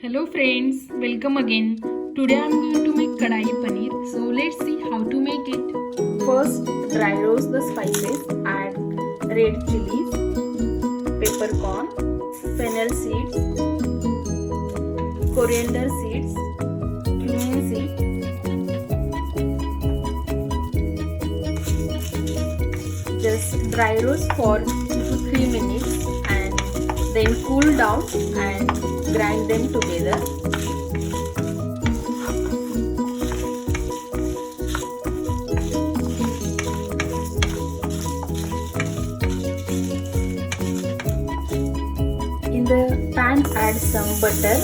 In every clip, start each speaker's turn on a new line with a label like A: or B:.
A: Hello friends, welcome again. Today I am going to make Kadai Paneer. So let's see how to make it. First, dry roast the spices. Add red chilies, peppercorn, fennel seeds, coriander seeds, cumin seeds. Just dry roast for 2 to 3 minutes and then cool down and grind them together. In the pan, add some butter,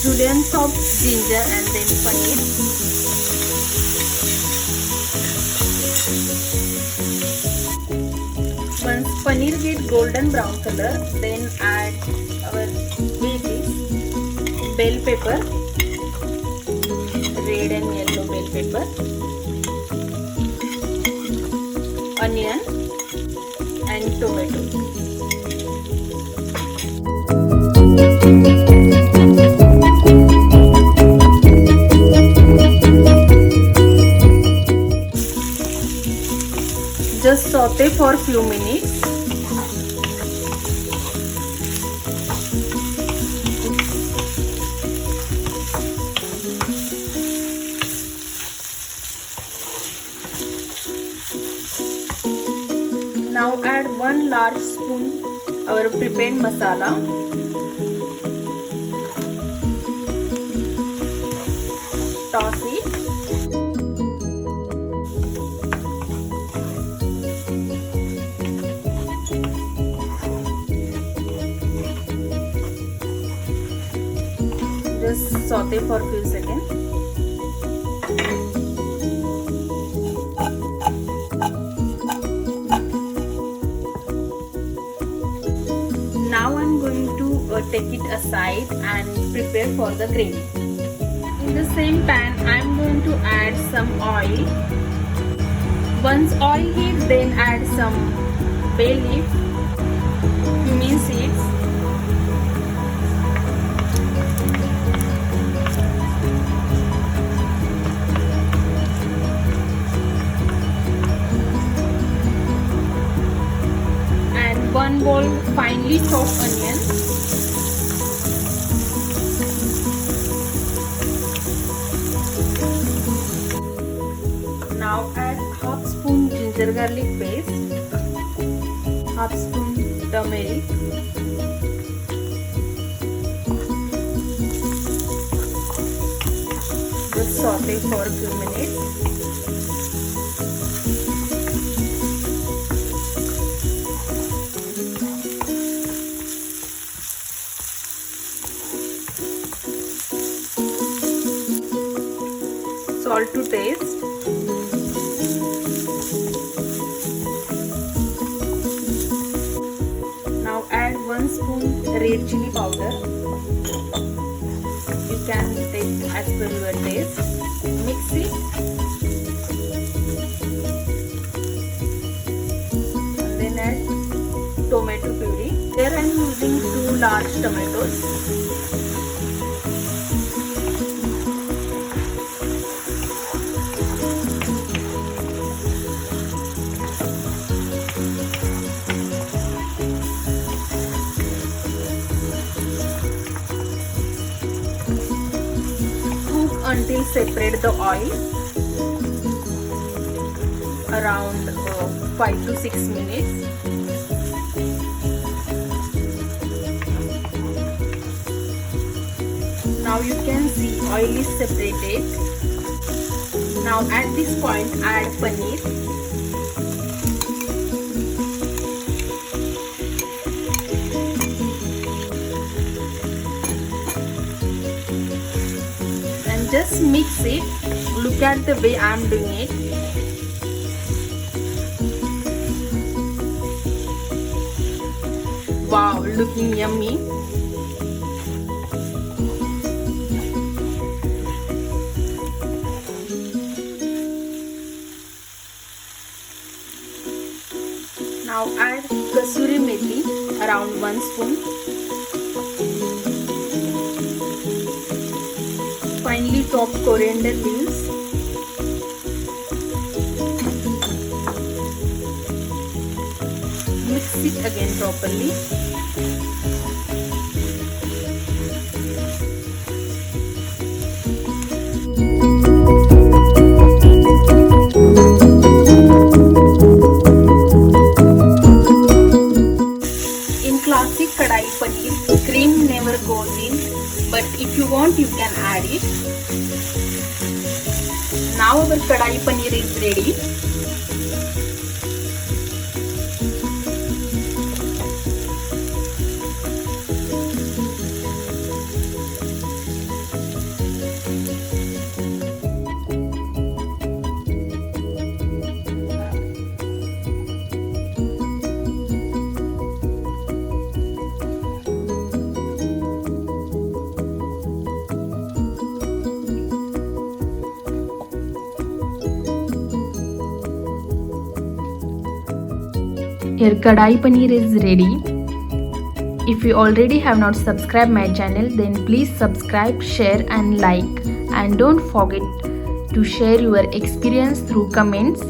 A: julienne chopped ginger and then paneer. Once paneer get golden brown color, then add our veggies, bell pepper, red and yellow bell pepper, onion and tomato. Just saute for few minutes. Now add 1 large spoon our prepared masala. Toss it. Just saute for few seconds. Now I'm going to take it aside and prepare for the gravy. In the same pan, I'm going to add some oil. Once oil heats, then add some bay leaf, cumin seeds, and 1 bowl finely chopped onion. Now add half spoon ginger garlic paste, half spoon turmeric, just saute for a few minutes. Salt to taste. Now add 1 spoon red chili powder. You can take as per your taste. Mix it. And then add tomato puree. Here I am using 2 large tomatoes. Until separate the oil around 5 to 6 minutes. Now you can see oil is separated. Now at this point add paneer. Just mix it. Look at the way I am doing it. Wow, looking yummy. Now add kasuri methi around 1 spoon. Finely chopped coriander leaves. Mix it again properly. In classic Kadai Paneer, cream never goes in, but if you want you can add it. Now our Kadai Paneer is ready. Your Kadai Paneer is ready. If you already have not subscribed my channel, then please subscribe, share and like, and don't forget to share your experience through comments.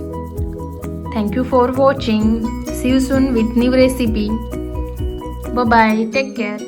A: Thank you for watching. See you soon with new recipe. Bye bye. Take care.